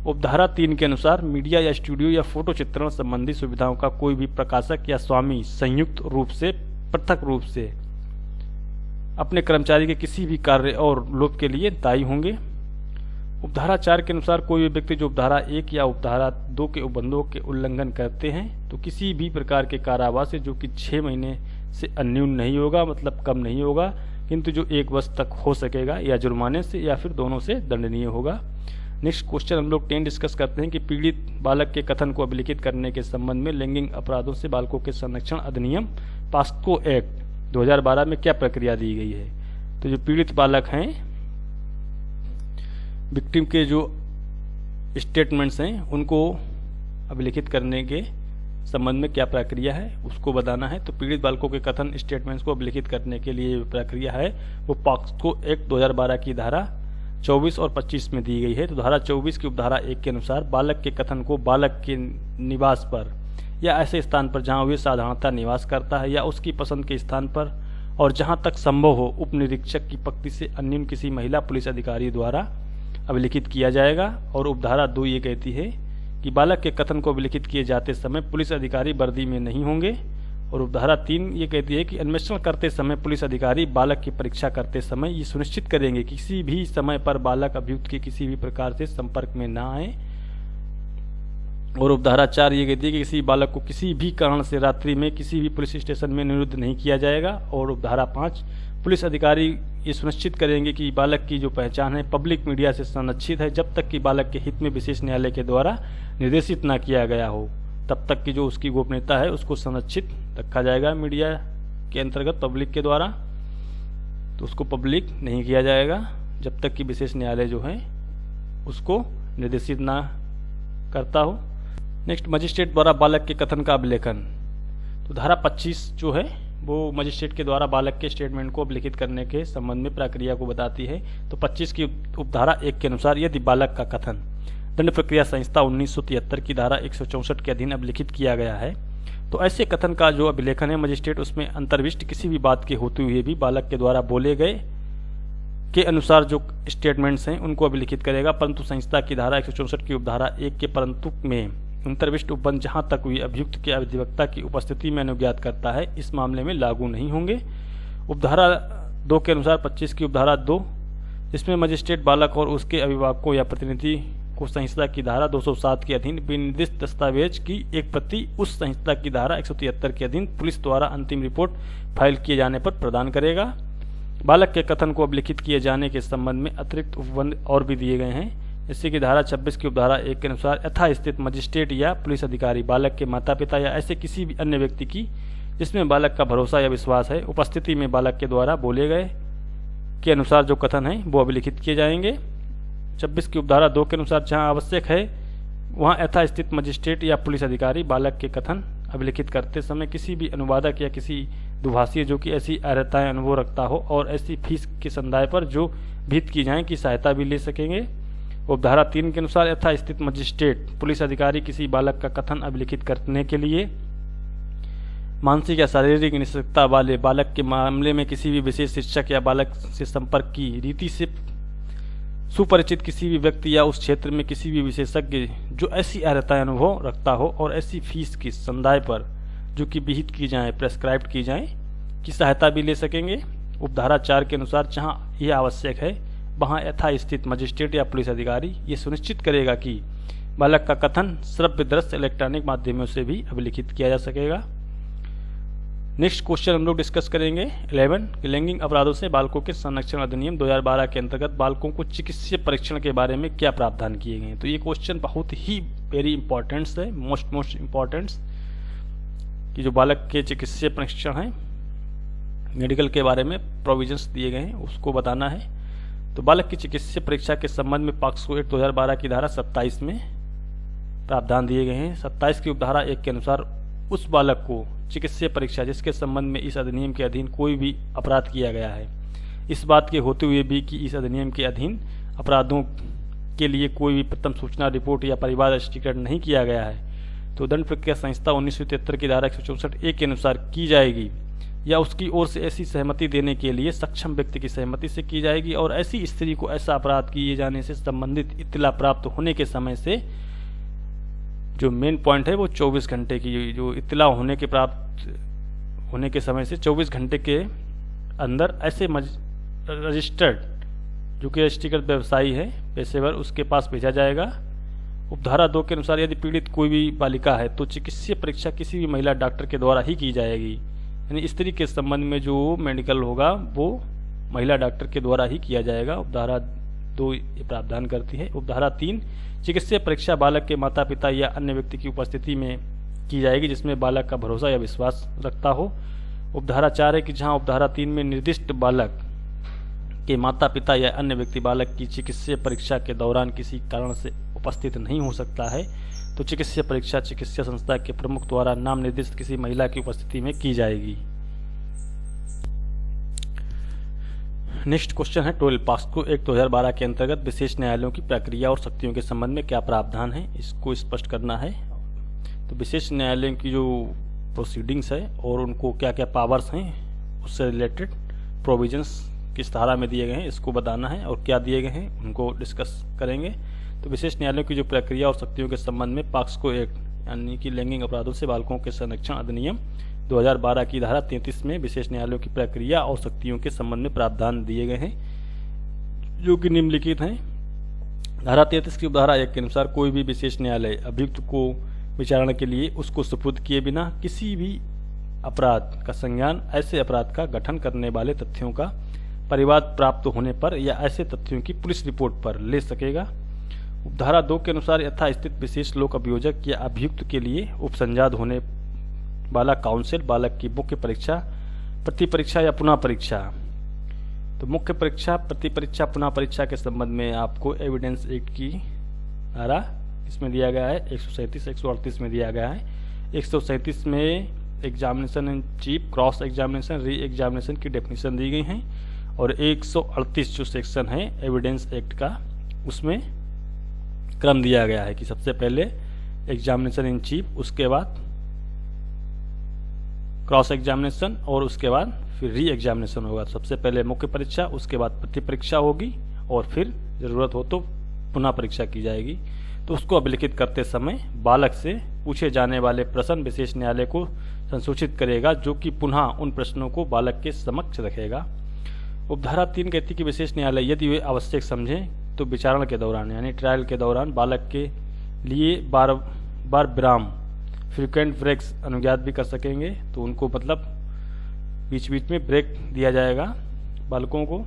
उपधारा 3 के अनुसार मीडिया या स्टूडियो या फोटो चित्रण संबंधी सुविधाओं का कोई भी प्रकाशक या स्वामी संयुक्त रूप से पृथक रूप से अपने कर्मचारी के किसी भी कार्य और लोभ के लिए दायी होंगे। उपधारा 4 के अनुसार कोई भी व्यक्ति जो उपधारा 1 या उपधारा 2 के उपबंधों के उल्लंघन करते हैं तो किसी भी प्रकार के कारावास से जो कि 6 महीने से अन्यून नहीं होगा, मतलब कम नहीं होगा, किंतु जो 1 वर्ष तक हो सकेगा या जुर्माने से या फिर दोनों से दंडनीय होगा। नेक्स्ट क्वेश्चन हम लोग 10 डिस्कस करते हैं कि पीड़ित बालक के कथन को अभिलिखित करने के संबंध में लैंगिक अपराधों से बालकों के संरक्षण अधिनियम पॉक्सो एक्ट 2012 में क्या प्रक्रिया दी गई है। तो जो पीड़ित बालक हैं, विक्टिम के जो स्टेटमेंट्स हैं उनको अभिलिखित करने के संबंध में क्या प्रक्रिया है उसको बताना है। तो पीड़ित बालकों के कथन स्टेटमेंट्स को अभिलिखित करने के लिए जो प्रक्रिया है वो पॉक्सो एक्ट 2012 की धारा 24 और 25 में दी गई है। तो धारा 24 की उपधारा 1 के अनुसार बालक के कथन को बालक के निवास पर या ऐसे स्थान पर जहां वे साधारणतः निवास करता है या उसकी पसंद के स्थान पर और जहां तक संभव हो उप निरीक्षक की पक्ति से अन्य किसी महिला पुलिस अधिकारी द्वारा अभिलिखित किया जाएगा। और उपधारा 2 ये कहती है कि बालक के कथन को अभिलिखित किए जाते समय पुलिस अधिकारी वर्दी में नहीं होंगे। और उपधारा 3 ये कहती है कि अन्वेषण करते समय पुलिस अधिकारी बालक की परीक्षा करते समय ये सुनिश्चित करेंगे कि किसी भी समय पर बालक अभियुक्त के किसी भी प्रकार से संपर्क में ना आए। और उपधारा 4 ये कहती है कि किसी बालक को किसी भी कारण से रात्रि में किसी भी पुलिस स्टेशन में निरुद्ध नहीं किया जाएगा। और उपधारा 5 पुलिस अधिकारी ये सुनिश्चित करेंगे कि बालक की जो पहचान है पब्लिक मीडिया से संरक्षित है जब तक कि बालक के हित में विशेष न्यायालय के द्वारा निर्देशित न किया गया हो, तब तक कि जो उसकी गोपनीयता है उसको संरक्षित रखा जाएगा मीडिया के अंतर्गत पब्लिक के द्वारा, तो उसको पब्लिक नहीं किया जाएगा जब तक कि विशेष न्यायालय जो है उसको निर्देशित ना करता हो। नेक्स्ट, मजिस्ट्रेट द्वारा बालक के कथन का अभिलेखन। तो धारा 25 जो है वो मजिस्ट्रेट के द्वारा बालक के स्टेटमेंट को अभिलिखित करने के संबंध में प्रक्रिया को बताती है। तो 25 की उपधारा 1 के अनुसार यदि बालक का कथन दंड प्रक्रिया संहिता 1973 की धारा 164 के अधीन अभिलिखित किया गया है तो ऐसे कथन का जो अभिलेखन है मजिस्ट्रेट उसमें अंतर्विष्ट किसी भी बात के होते हुए भी बालक के द्वारा बोले गए के अनुसार जो स्टेटमेंट्स हैं उनको अभिलिखित करेगा, परंतु संहिता की धारा 164 की उपधारा 1 के परंतु में अंतर्विष्ट उपबंध जहां तक हुई अभियुक्त के अधिवक्ता की उपस्थिति में अनुज्ञात करता है इस मामले में लागू नहीं होंगे। उपधारा 2 के अनुसार 25 की उपधारा 2 जिसमें मजिस्ट्रेट बालक और उसके अभिभावकों या प्रतिनिधि को संहिता की धारा 207 के अधीन विनिर्दिष्ट दस्तावेज की एक प्रति उस संहिता की धारा 173 के अधीन पुलिस द्वारा अंतिम रिपोर्ट फाइल किए जाने पर प्रदान करेगा। बालक के कथन को अभिलिखित किए जाने के संबंध में अतिरिक्त उपबंध और भी दिए गए हैं, जैसे कि धारा 26 की उपधारा 1 के अनुसार यथास्थित मजिस्ट्रेट या पुलिस अधिकारी बालक के माता पिता या ऐसे किसी भी अन्य व्यक्ति की जिसमें बालक का भरोसा या विश्वास है उपस्थिति में बालक के द्वारा बोले गए के अनुसार जो कथन है वो अभिलिखित किए जाएंगे। 26 की उपधारा 2 के अनुसार जहां आवश्यक है वहां यथास्थित मजिस्ट्रेट या पुलिस अधिकारी बालक के कथन अभिलिखित करते समय किसी भी अनुवादक या किसी दुभाषी जो कि ऐसी अर्हताएं अनुभव रखता हो और ऐसी फीस के संदाय पर जो विहित की जाए की सहायता भी ले सकेंगे। उपधारा 3 के अनुसार यथास्थित मजिस्ट्रेट पुलिस अधिकारी किसी बालक का कथन अभिलिखित करने के लिए मानसिक या शारीरिक निष्क्रियता वाले बालक के मामले में किसी भी विशेष शिक्षक या बालक से संपर्क की रीति से सुपरिचित किसी भी व्यक्ति या उस क्षेत्र में किसी भी विशेषज्ञ जो ऐसी अर्हताएं अनुभव रखता हो और ऐसी फीस की संदाय पर जो कि विहित की जाए प्रेस्क्राइब की जाए की सहायता भी ले सकेंगे। उपधारा 4 के अनुसार जहां यह आवश्यक है वहां यथास्थित मजिस्ट्रेट या पुलिस अधिकारी ये सुनिश्चित करेगा कि बालक का कथन श्रव्य दृश्य इलेक्ट्रॉनिक माध्यमों से भी अभिलिखित किया जा सकेगा। नेक्स्ट क्वेश्चन हम लोग डिस्कस करेंगे 11 कि लैंगिक अपराधों से बालकों के संरक्षण अधिनियम 2012 के अंतर्गत बालकों को चिकित्सीय परीक्षण के बारे में क्या प्रावधान किए गए हैं। तो ये क्वेश्चन बहुत ही वेरी इंपॉर्टेंट है, मोस्ट इम्पॉर्टेंट कि जो बालक के चिकित्सीय परीक्षण है मेडिकल के बारे में प्रोविजंस दिए गए हैं उसको बताना है। तो बालक की चिकित्सीय परीक्षा के संबंध में पॉक्सो एक्ट 2012 की धारा 27 में प्रावधान दिए गए हैं। 27 की उपधारा 1 के अनुसार उस बालक को चिकित्सीय परीक्षा जिसके संबंध में इस अधिनियम के अधीन कोई भी अपराध किया गया है, इस बात के होते हुए भी कि इस अधिनियम के अधीन अपराधों के लिए कोई भी प्रथम सूचना रिपोर्ट या परिवार रजिस्ट्रेशन नहीं किया गया है, तो दंड प्रक्रिया संहिता 1973 की धारा 164 के अनुसार की जाएगी या उसकी ओर से ऐसी सहमति देने के लिए सक्षम व्यक्ति की सहमति से की जाएगी। और ऐसी स्त्री को ऐसा अपराध किए जाने से संबंधित इत्तला प्राप्त होने के समय से जो मेन पॉइंट है वो 24 घंटे की जो इत्तला होने के प्राप्त होने के समय से 24 घंटे के अंदर ऐसे रजिस्टर्ड जो कि रजिस्ट्रीकृत व्यवसायी है पेशेवर उसके पास भेजा जाएगा। उपधारा 2 के अनुसार यदि पीड़ित कोई भी बालिका है तो चिकित्सीय परीक्षा किसी भी महिला डॉक्टर के द्वारा ही की जाएगी, यानी स्त्री के संबंध में जो मेडिकल होगा वो महिला डॉक्टर के द्वारा ही किया जाएगा। उपधारा 2 ये प्रावधान करती है। उपधारा 3 चिकित्सीय परीक्षा बालक के माता पिता या अन्य व्यक्ति की उपस्थिति में की जाएगी जिसमें बालक का भरोसा या विश्वास रखता हो। उपधारा 4 है कि जहां उपधारा 3 में निर्दिष्ट बालक के माता पिता या अन्य व्यक्ति बालक की चिकित्सीय परीक्षा के दौरान किसी कारण से उपस्थित नहीं हो सकता है तो चिकित्सीय परीक्षा चिकित्सा संस्था के प्रमुख द्वारा नाम निर्दिष्ट किसी महिला की उपस्थिति में की जाएगी। नेक्स्ट क्वेश्चन है 12 पॉक्सो एक्ट 2012 के अंतर्गत विशेष न्यायालयों की प्रक्रिया और शक्तियों के संबंध में क्या प्रावधान है, इसको स्पष्ट करना है। तो विशेष न्यायालयों की जो प्रोसीडिंग्स है और उनको क्या क्या पावर्स हैं उससे रिलेटेड प्रोविजंस किस धारा में दिए गए हैं इसको बताना है, और क्या दिए गए हैं उनको डिस्कस करेंगे। तो विशेष न्यायालयों की जो प्रक्रिया और शक्तियों के संबंध में पॉक्सो एक्ट यानी कि लैंगिक अपराधों से बालकों के संरक्षण अधिनियम 2012 की धारा 33 में विशेष न्यायालयों की प्रक्रिया और शक्तियों के संबंध में प्रावधान दिए गए हैं, जो कि निम्नलिखित हैं। धारा 33 की उपधारा 1 के अनुसार कोई भी विशेष न्यायालय अभियुक्त को विचारणा के लिए उसको सुपुर्द किए बिना किसी भी अपराध का संज्ञान, ऐसे अपराध का गठन करने वाले तथ्यों का परिवाद प्राप्त होने पर या ऐसे तथ्यों की पुलिस रिपोर्ट पर ले सकेगा। उपधारा 2 के अनुसार यथास्थित विशेष लोक अभियोजक या अभियुक्त के लिए उपसंजात होने वाला काउंसिल बालक की मुख्य परीक्षा, प्रतिपरीक्षा या पुनः परीक्षा। तो मुख्य परीक्षा, प्रतिपरीक्षा, पुनः परीक्षा के संबंध में आपको एविडेंस एक्ट की धारा इसमें दिया गया है 137, 138 में दिया गया है। 137 में examination in chief, cross examination, re examination की डेफिनेशन दी गई हैं, और 138 जो सेक्शन है एविडेंस एक्ट का उसमें क्रम दिया गया है कि सबसे पहले एग्जामिनेशन इन चीफ, उसके बाद क्रॉस एग्जामिनेशन और उसके बाद फिर री एग्जामिनेशन होगा। सबसे पहले मुख्य परीक्षा, उसके बाद प्रतिपरीक्षा होगी और फिर जरूरत हो तो पुनः परीक्षा की जाएगी। तो उसको अभिलिखित करते समय बालक से पूछे जाने वाले प्रश्न विशेष न्यायालय को संसूचित करेगा, जो कि पुनः उन प्रश्नों को बालक के समक्ष रखेगा। उपधारा 3 कहती कि विशेष न्यायालय यदि वे आवश्यक समझे तो विचारण के दौरान यानी ट्रायल के दौरान बालक के लिए बार बार विराम, फ्रीक्वेंट ब्रेक्स अनुज्ञात भी कर सकेंगे। तो उनको मतलब बीच बीच में ब्रेक दिया जाएगा बालकों को,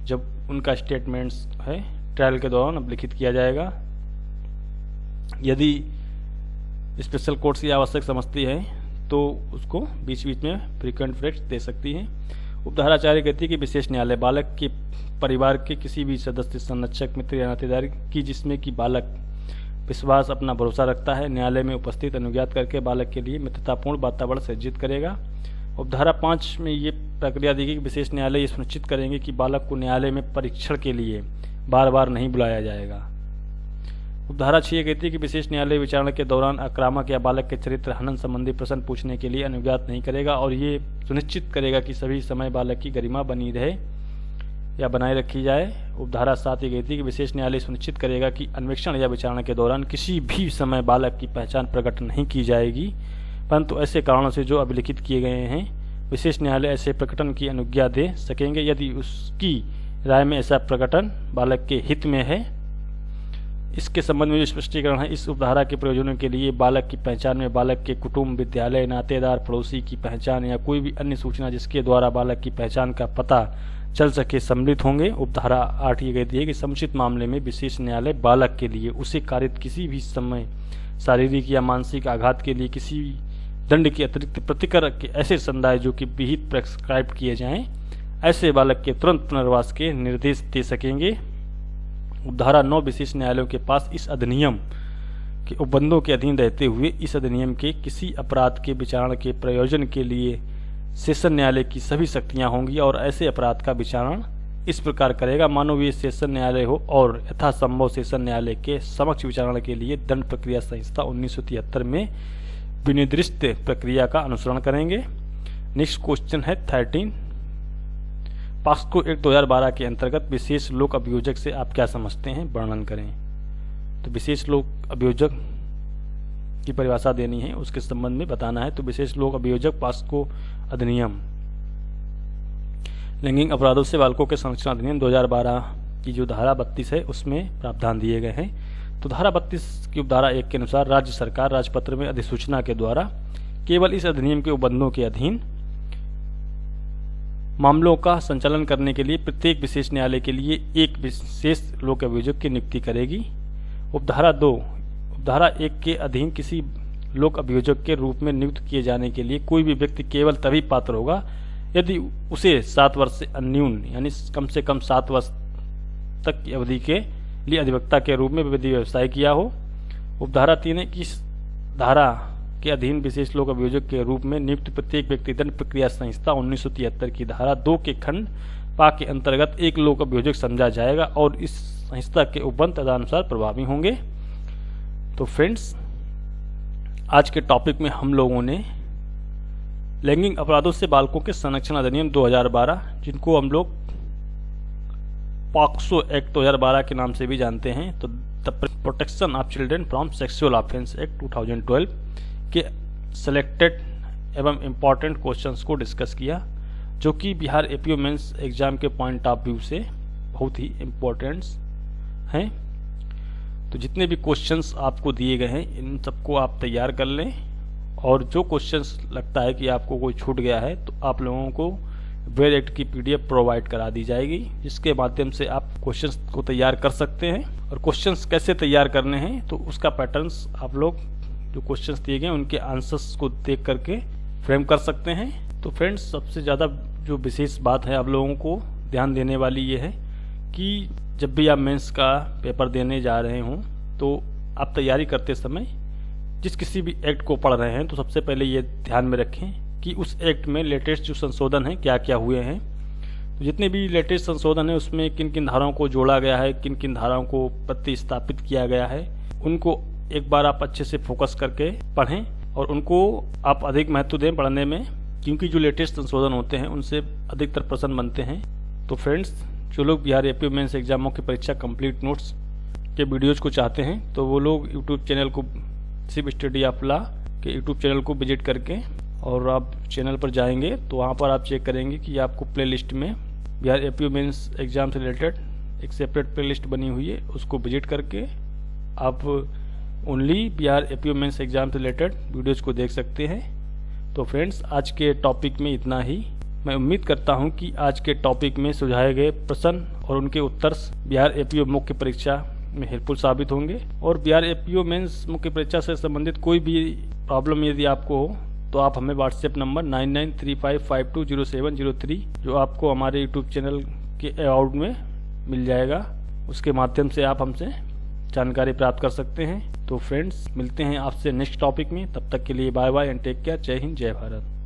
जब उनका स्टेटमेंट्स है ट्रायल के दौरान अभिलिखित किया जाएगा। यदि स्पेशल कोर्ट्स की आवश्यक समझती है तो उसको बीच बीच में फ्रीक्वेंट ब्रेक्स दे सकती है। उपधारा 4 कहती है कि विशेष न्यायालय बालक के परिवार के किसी भी सदस्य, संरक्षक, मित्र या नातेदार की जिसमें कि बालक विश्वास, अपना भरोसा रखता है, न्यायालय में उपस्थित अनुज्ञात करके बालक के लिए मित्रतापूर्ण वातावरण सृजित करेगा। उपधारा 5 में ये प्रक्रिया दी गई कि विशेष न्यायालय ये सुनिश्चित करेंगे कि बालक को न्यायालय में परीक्षण के लिए बार बार नहीं बुलाया जाएगा। उपधारा 6 कहती है कि विशेष न्यायालय विचारणा के दौरान आक्रामक या बालक के चरित्र हनन संबंधी प्रश्न पूछने के लिए अनुज्ञात नहीं करेगा, और ये सुनिश्चित करेगा कि सभी समय बालक की गरिमा बनी रहे या बनाए रखी जाए। उपधारा 7 ये कहती है कि विशेष न्यायालय सुनिश्चित करेगा कि अन्वेषण या विचारणा के दौरान किसी भी समय बालक की पहचान प्रकट नहीं की जाएगी, परंतु ऐसे कारणों से जो अभिलिखित किए गए हैं विशेष न्यायालय ऐसे प्रकटन की अनुज्ञा दे सकेंगे यदि उसकी राय में ऐसा प्रकटन बालक के हित में है। इसके संबंध में जो स्पष्टीकरण है, इस उपधारा के प्रयोजनों के लिए बालक की पहचान में बालक के कुटुंब, विद्यालय, नातेदार, पड़ोसी की पहचान या कोई भी अन्य सूचना जिसके द्वारा बालक की पहचान का पता चल सके सम्मिलित होंगे। उपधारा 8 ये कहती है कि समुचित मामले में विशेष न्यायालय बालक के लिए उसे कारित किसी भी समय शारीरिक या मानसिक आघात के लिए किसी दंड के अतिरिक्त प्रतिकर के ऐसे संदाय जो कि विहित प्रेस्क्राइब किए जाएं, ऐसे बालक के तुरंत पुनर्वास के निर्देश दे सकेंगे। उपधारा 9 विशेष न्यायालयों के पास इस अधिनियम के उपबंधों के अधीन रहते हुए इस अधिनियम के किसी अपराध के विचारण के प्रयोजन के लिए सेशन न्यायालय की सभी शक्तियां होंगी, और ऐसे अपराध का विचारण इस प्रकार करेगा मानो वे सेशन न्यायालय हो और यथासंभव सेशन न्यायालय के समक्ष विचारण के लिए दंड प्रक्रिया संहिता 1973 में विनिर्दिष्ट प्रक्रिया का अनुसरण करेंगे। नेक्स्ट क्वेश्चन है 13, पॉक्सो एक्ट 2012 के अंतर्गत विशेष लोक अभियोजक से आप क्या समझते हैं, वर्णन करें। तो विशेष लोक अभियोजक की परिभाषा देनी है, उसके संबंध में बताना है। तो विशेष लोक अभियोजक पॉक्सो अधिनियम लैंगिक अपराधों से बालकों के संरक्षण अधिनियम 2012 की जो धारा 32 है उसमें प्रावधान दिए गए हैं। तो धारा 32 की उपधारा 1 के अनुसार राज्य सरकार राजपत्र में अधिसूचना के द्वारा केवल इस अधिनियम के उपबंधों के अधीन मामलों का संचालन करने के लिए प्रत्येक विशेष न्यायालय के लिए एक विशेष लोक अभियोजक की नियुक्ति करेगी। उपधारा 2 उपधारा 1 के अधीन किसी लोक अभियोजक के रूप में नियुक्त किए जाने के लिए कोई भी व्यक्ति केवल तभी पात्र होगा यदि उसे 7 वर्ष से अन्यून यानी कम से कम 7 वर्ष तक की अवधि के लिए अधिवक्ता के रूप में विधि व्यवसाय किया हो। उपधारा 3 है कि इस धारा के अधीन विशेष लोक अभियोजक के रूप में नियुक्त प्रत्येक व्यक्ति दंड प्रक्रिया संहिता 1973 की धारा 2 के खंड पा के अंतर्गत एक लोक अभियोजक समझा जाएगा और इस संहिता के उपबंध तदनुसार प्रभावी होंगे। तो फ्रेंड्स, आज के टॉपिक में हम लोगों ने लैंगिक अपराधों से बालकों के संरक्षण अधिनियम 2012 जिनको हम लोग पॉक्सो एक्ट 2012 के नाम से भी जानते हैं। तो the protection of children from sexual offence act 2012 के सेलेक्टेड एवं इम्पॉर्टेंट क्वेश्चंस को डिस्कस किया, जो कि बिहार एपीओ मेंस एग्जाम के पॉइंट ऑफ व्यू से बहुत ही इम्पोर्टेंट हैं। तो जितने भी क्वेश्चंस आपको दिए गए हैं इन सबको आप तैयार कर लें, और जो क्वेश्चंस लगता है कि आपको कोई छूट गया है तो आप लोगों को वेयर एक्ट की पीडीएफ प्रोवाइड करा दी जाएगी, जिसके माध्यम से आप क्वेश्चंस को तैयार कर सकते हैं। और क्वेश्चंस कैसे तैयार करने हैं तो उसका पैटर्न्स आप लोग जो क्वेश्चंस दिए गए उनके आंसर्स को देख करके फ्रेम कर सकते हैं। तो फ्रेंड्स, सबसे ज़्यादा जो विशेष बात है आप लोगों को ध्यान देने वाली ये है कि जब भी आप मेंस का पेपर देने जा रहे हों तो आप तैयारी करते समय जिस किसी भी एक्ट को पढ़ रहे हैं तो सबसे पहले ये ध्यान में रखें कि उस एक्ट में लेटेस्ट जो संशोधन है क्या क्या हुए हैं। तो जितने भी लेटेस्ट संशोधन है उसमें किन किन धाराओं को जोड़ा गया है, किन किन धाराओं को प्रतिस्थापित किया गया है, उनको एक बार आप अच्छे से फोकस करके पढ़ें और उनको आप अधिक महत्व दें पढ़ने में, क्योंकि जो लेटेस्ट संशोधन होते हैं उनसे अधिकतर प्रश्न बनते हैं। तो फ्रेंड्स, जो लोग बिहार एपीओ मेंस एग्जामों की परीक्षा कंप्लीट नोट्स के वीडियोज़ को चाहते हैं तो वो लोग यूट्यूब चैनल को सिर्फ स्टडी ऑफ लॉ के यूट्यूब चैनल को विजिट करके और आप चैनल पर जाएंगे तो वहाँ पर आप चेक करेंगे कि आपको प्लेलिस्ट में बिहार एपीओ मेंस एग्जाम से रिलेटेड एक सेपरेट प्लेलिस्ट बनी हुई है, उसको विजिट करके आप only Bihar APO mains exam से रिलेटेड वीडियोज़ को देख सकते हैं। तो फ्रेंड्स, आज के टॉपिक में इतना ही। मैं उम्मीद करता हूं कि आज के टॉपिक में सुझाए गए प्रश्न और उनके उत्तर बिहार एपीओ मुख्य परीक्षा में हेल्पफुल साबित होंगे। और बिहार एपीओ मेंस मुख्य परीक्षा से संबंधित कोई भी प्रॉब्लम यदि आपको हो तो आप हमें व्हाट्सएप नंबर 9935520703 जो आपको हमारे यूट्यूब चैनल के अकाउंट में मिल जाएगा, उसके माध्यम से आप हमसे जानकारी प्राप्त कर सकते हैं। तो फ्रेंड्स, मिलते हैं आपसे नेक्स्ट टॉपिक में। तब तक के लिए bye bye and take care. जय हिंद, जय भारत।